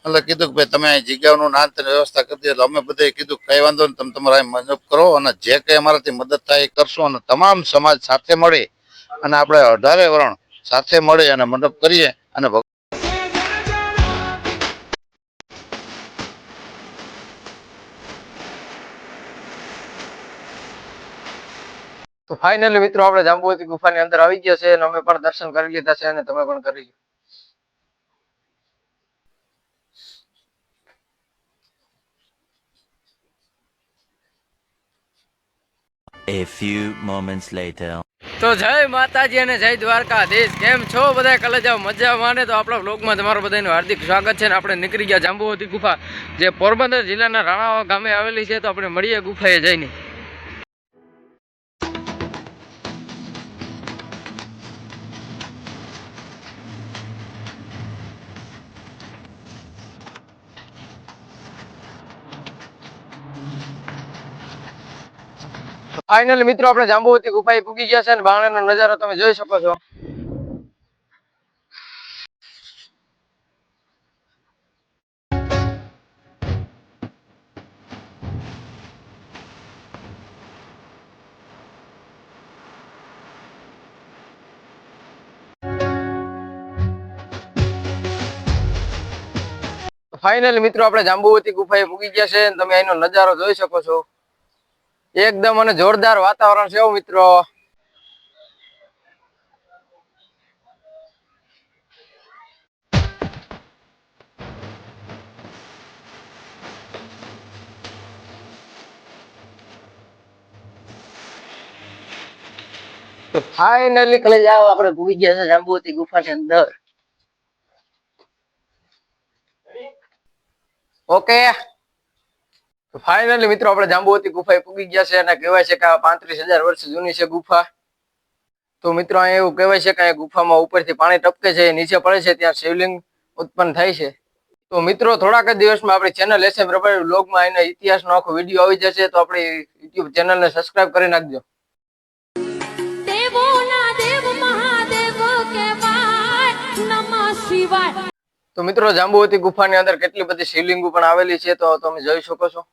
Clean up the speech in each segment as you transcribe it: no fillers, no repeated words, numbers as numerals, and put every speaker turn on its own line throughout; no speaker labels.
એટલે કીધું કે ભાઈ તમે જગ્યાઓનું નાંત વ્યવસ્થા કરી દે. એટલે અમે બધે કીધું કઈ વાંધો નહીં, તમે તમારા મદદ કરો અને જે કઈ અમારાથી મદદ થાય એ કરશું. અને તમામ સમાજ સાથે મળી અને આપણે 18 વર્ણ સાથે મળી અને મંડપ કરીએ. અને
તો ફાઇનલી મિત્રો આપણે જાંબુવતી ગુફાની અંદર આવી ગયા છે અને અમે પણ દર્શન કરી લીધા છે અને તમે પણ કરી લો.
A few moments later.
તો જય માતાજી અને જય દ્વારકાધીશ. કેમ છો બધા કલેજાઓ મજામાં? ને તો આપણા વ્લોગમાં તમારું બધાનું હાર્દિક સ્વાગત છે. ને આપણે નીકળી ગયા જાંબુવતી ગુફા, જે પોરબંદર જિલ્લાના રાણાવા ગામે આવેલી છે. તો આપણે મળીએ ગુફાએ જઈને. ફાઇનલી મિત્રો આપણે જાંબુવતી ગુફાએ પૂગી ગયા છે અને બારણાનો નજારો તમે જોઈ શકો છો. ફાઇનલી મિત્રો આપણે જાંબુવતી ગુફાએ પૂગી ગયા છે અને તમે એનો નજારો જોઈ શકો છો. એકદમ અને જોરદાર વાતાવરણ છે મિત્રો. તો ફાઇનલી કલેજાઓ આપણે પૂગી ગયા છે જાંબુવતી ગુફાની અંદર. ઓકે, ફાઇનલી મિત્રો આપણે જાંબુવતી ગુફાએ પૂગી ગયા છે અને કહેવાય છે કે આ 35,000 વર્ષ જૂની છે ગુફા. તો મિત્રો અહીંયા એવું કહેવાય છે કે આ ગુફામાં ઉપરથી પાણી ટપકે છે, નીચે પડે છે, ત્યાં શિવલિંગ ઉત્પન્ન થાય છે. તો મિત્રો થોડાક જ દિવસમાં આપણી ચેનલ એસએમ રબારી વ્લોગમાં એના ઇતિહાસનો આખો વિડીયો આવી જશે. તો આપણી યુટ્યુબ ચેનલને સબસ્ક્રાઇબ કરી નાખજો. તો મિત્રો જાંબુવતી ગુફાની અંદર કેટલી બધી શિવલિંગો પણ આવેલી છે, તો તમે જોઈ શકો છો.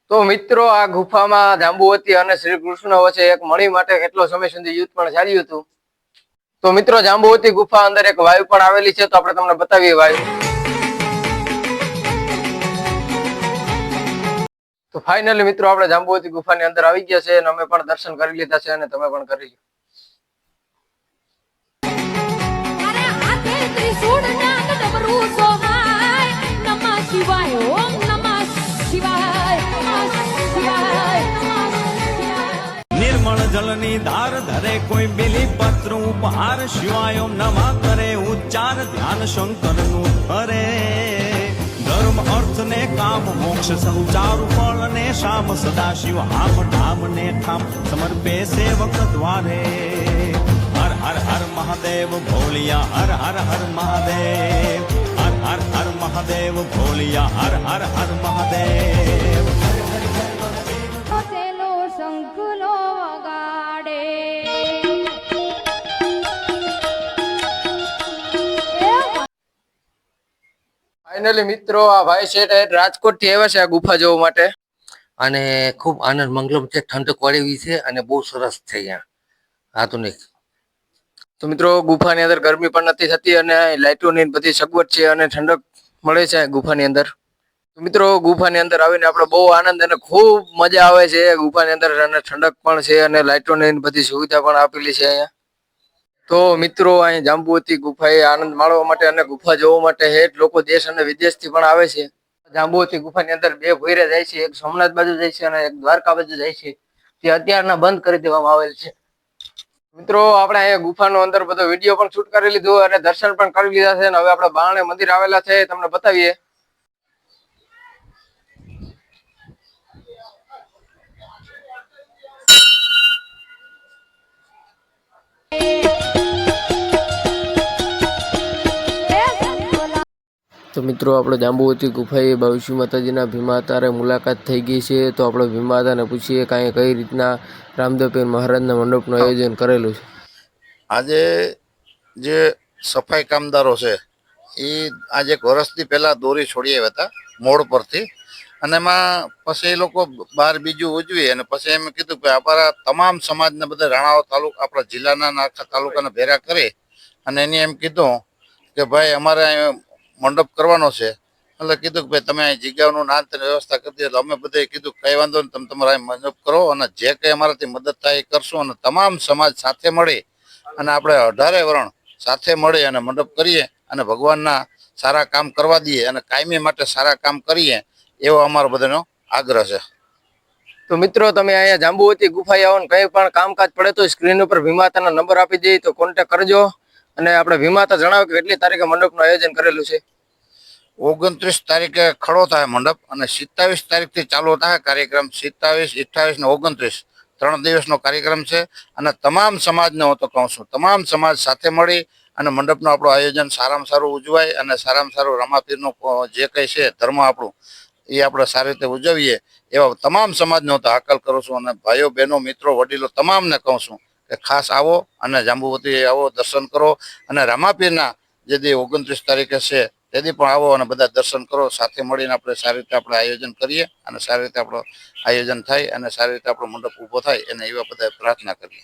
તો મિત્રો આ ગુફામાં જાંબુવતી અને શ્રી કૃષ્ણ વચ્ચે એક મણી માટે કેટલો સમય સુધી યુદ્ધ પણ ચાલ્યું હતું. તો મિત્રો જાંબુવતી ગુફા અંદર એક વાયુ પણ આવેલી છે, તો આપણે તમને બતાવીએ વાયુ. તો ફાઇનલી મિત્રો આપણે જાંબુવતી ગુફાની અંદર આવી ગયા છે અને અમે પણ દર્શન કરી લીધા છે અને તમે પણ કરી લો.
निर्मल जलनी धार धरे कोई बिली पत्र उपहार शिवाय ओम नमः करे उच्चार ध्यान शंकर नु धरे धर्म अर्थ ने काम मोक्ष संचार फल ने शाम सदा शिव हाम ठाम ने ठाम समर्पे सेवक द्वारे हर हर हर महादेव भोलिया हर हर हर महादेव हर हर हर महादेव भोलिया हर हर हर महादेव.
ફાઇનલી મિત્રો આ ભાઈ છે રાજકોટ થી આવ્યા છે આ ગુફા જોવા માટે
અને ખૂબ આનંદ મંગલમ છે, ઠંડક વાળી છે અને બહુ સરસ છે અહીંયા આધુનિક.
તો મિત્રો ગુફાની અંદર ગરમી પણ નથી થતી અને લાઇટોની બધી સગવડ છે અને ઠંડક મળે છે ગુફાની અંદર. તો મિત્રો ગુફાની અંદર આવીને આપણે બહુ આનંદ અને ખૂબ મજા આવે છે ગુફાની અંદર, અને ઠંડક પણ છે અને લાઇટોની બધી સુવિધા પણ આપેલી છે અહીંયા. તો મિત્રો અહીં જાંબુવતી ગુફાએ આનંદ માણવા માટે અને ગુફા જોવા માટે હેઠ લોકો દેશ અને વિદેશથી પણ આવે છે. જાંબુવતી ગુફાની અંદર બે ભોયરા જાય છે, એક સોમનાથ બાજુ જાય છે અને એક દ્વારકા બાજુ જાય છે. તે અત્યારના બંધ કરી દેવામાં આવેલ છે. મિત્રો આપણે અહીંયા ગુફાનો અંદર બધો વિડીયો પણ શૂટ કરી લીધો અને દર્શન પણ કરી લીધા છે અને હવે આપણે બારણે મંદિર આવેલા છે તમને બતાવીએ. તો મિત્રો આપણે જાંબુવતી ગુફાએ બાવીસી માતાજીના ભીમાતારે મુલાકાત થઈ ગઈ છે. તો આપણે ભીમાતાને પૂછીએ કાંઈ કઈ રીતના રામદેવપીર મહારાજના મંડપનું આયોજન કરેલું છે.
આજે જે સફાઈ કામદારો છે એ આજે એક વર્ષથી પહેલા દોરી છોડી આવ્યા હતા મોડ પરથી, અને એમાં પછી એ લોકો બહાર બીજું ઉજવી અને પછી એમ કીધું કે અમારા તમામ સમાજના બધા રાણાઓ તાલુકા આપણા જિલ્લાના આખા તાલુકાને ભેગા કરી અને એને એમ કીધું કે ભાઈ અમારે અહીં મંડપ કરવાનો છે. એટલે કીધું કે ભાઈ તમે અહીં જગ્યાઓનું નામ તેની વ્યવસ્થા કરી દો. એટલે અમે બધાએ કીધું કઈ વાંધો નહીં, તમે તમારા અહીં મંડપ કરો અને જે કંઈ અમારાથી મદદ થાય એ કરશું, અને તમામ સમાજ સાથે મળી અને આપણે 18 વરણ સાથે મળી અને મંડપ કરીએ અને ભગવાનના સારા કામ કરવા દઈએ અને કાયમી માટે સારા કામ કરીએ એવો અમારો બધાનો આગ્રહ છે.
તો મિત્રો તમે અહીંયા જાંબુવતી ગુફાએ આવો ને કંઈ પણ કામકાજ પડે તો સ્ક્રીન ઉપર ભીમાતાના નંબર આપી દઈએ તો કોન્ટેક કરજો. અને આપણે ભીમાતા જણાવો કે કેટલી તારીખે મંડપનું આયોજન કરેલું છે.
29 તારીખે ખડો થાય મંડપ અને 27 તારીખથી ચાલુ થાય કાર્યક્રમ. 27, 28 ને 29 3 દિવસનો કાર્યક્રમ છે. અને તમામ સમાજને હું તો કહું છું, તમામ સમાજ સાથે મળી અને મંડપનું આપણું આયોજન સારામાં સારું ઉજવાય અને સારામાં સારું રામાપીરનું જે કંઈ છે ધર્મ આપણું એ આપણે સારી રીતે ઉજવીએ એવા તમામ સમાજને હું તો હાકલ કરું છું. અને ભાઈઓ બહેનો મિત્રો વડીલો તમામને કહું છું કે ખાસ આવો અને જાંબુવતી આવો, દર્શન કરો અને રામાપીરના જે દી 29 તારીખે છે તેથી પણ આવો અને બધા દર્શન કરો. સાથે મળીને આપણે સારી રીતે આપણે આયોજન કરીએ અને સારી રીતે આપણું આયોજન થાય અને સારી રીતે આપણો મંડપ ઊભો થાય એને એવા બધા પ્રાર્થના કરીએ.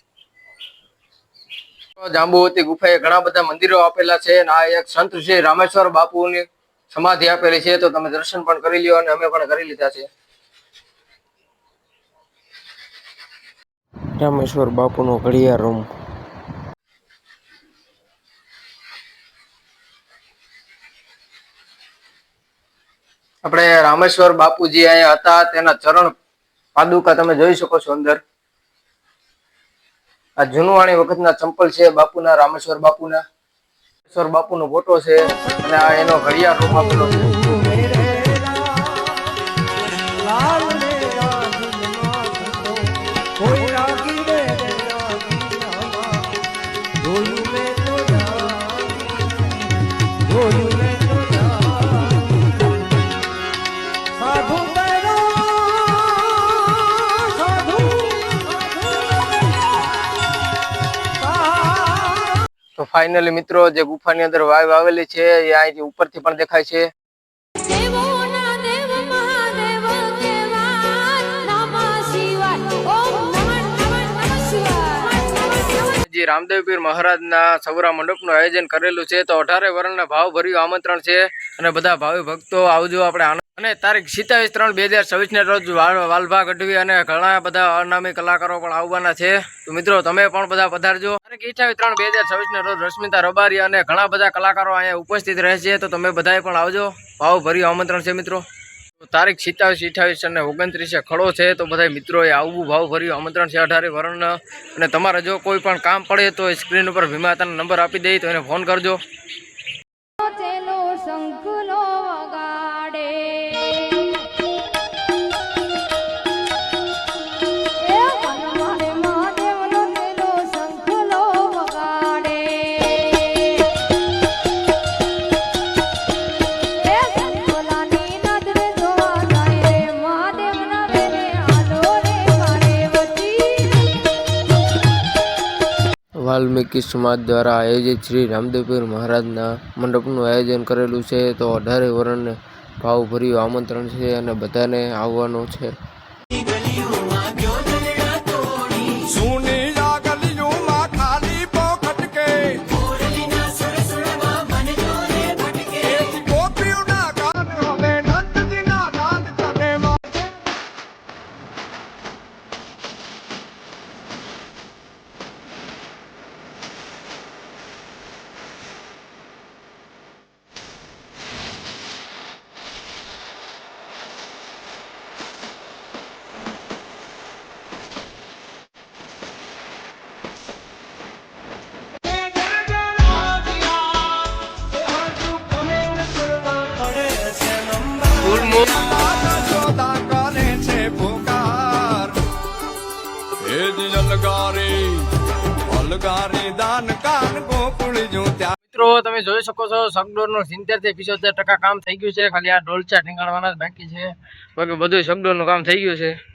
જાંબુવતી ગુફાએ ઘણા બધા મંદિરો આપેલા છે અને આ એક સંત શ્રી રામેશ્વર બાપુની સમાધિ આપેલી છે. તો તમે દર્શન પણ કરી લ્યો અને અમે પણ કરી લીધા છે. રામેશ્વર બાપુનો ઘડિયાળ રૂમ. આપણે રામેશ્વર બાપુજી અહીંયા હતા તેના ચરણ પાદુકા તમે જોઈ શકો છો અંદર. આ જૂનવાણી વખતના ચંપલ છે બાપુના, રામેશ્વર બાપુના. રામેશ્વર બાપુનો ફોટો છે અને આ એનો ઘડિયાળ રૂમ આપેલો છે. તો ફાઇનલી મિત્રો જે ગુફાની અંદર વાવ આવેલી છે એ અહીંથી ઉપરથી પણ દેખાય છે. જે રામદેવપીર મહારાજના સૌરા મંડપનું આયોજન કરેલું છે. તો 18 વરણના ભાવ ભર્યું આમંત્રણ છે અને બધા ભાવિ ભક્તો આવજો. આપણે અને તારીખ 27/3/2026 ને રોજ વાલભા ગઢવી અને ઘણા બધા અનામી કલાકારો પણ આવવાના છે. તો મિત્રો તમે પણ બધા પધારજો. તારીખ 28/3/2026 ને રોજ રશ્મિતા રબારી અને ઘણા બધા કલાકારો અહીંયા ઉપસ્થિત રહે છે. તો તમે બધાએ પણ આવજો. ભાવ ભર્યું આમંત્રણ છે મિત્રો. તારીખ 27, 28 અને 29 ખડો છે. તો બધા મિત્રોએ આવવું. ભાવ ભર્યું આમંત્રણ છે 18 વરણ. અને તમારે જો કોઈ પણ કામ પડે તો સ્ક્રીન ઉપર ભીમાતાનો નંબર આપી દઈ તો એને ફોન કરજો. વાલ્મીકી સમાજ દ્વારા આયોજિત શ્રી રામદેવપીર મહારાજના મંડપનું આયોજન કરેલું છે. તો 18 વરણને ભાવ ભર્યું આમંત્રણ છે અને બધાને આવવાનું છે. મિત્રો તમે જોઈ શકો છો સગડોળનું 70 થી 75% કામ થઈ ગયું છે. ખાલી આ ડોલચા ટીંગાણવાના જ બાકી છે. બાકી બધું સગડોળનું કામ થઈ ગયું છે.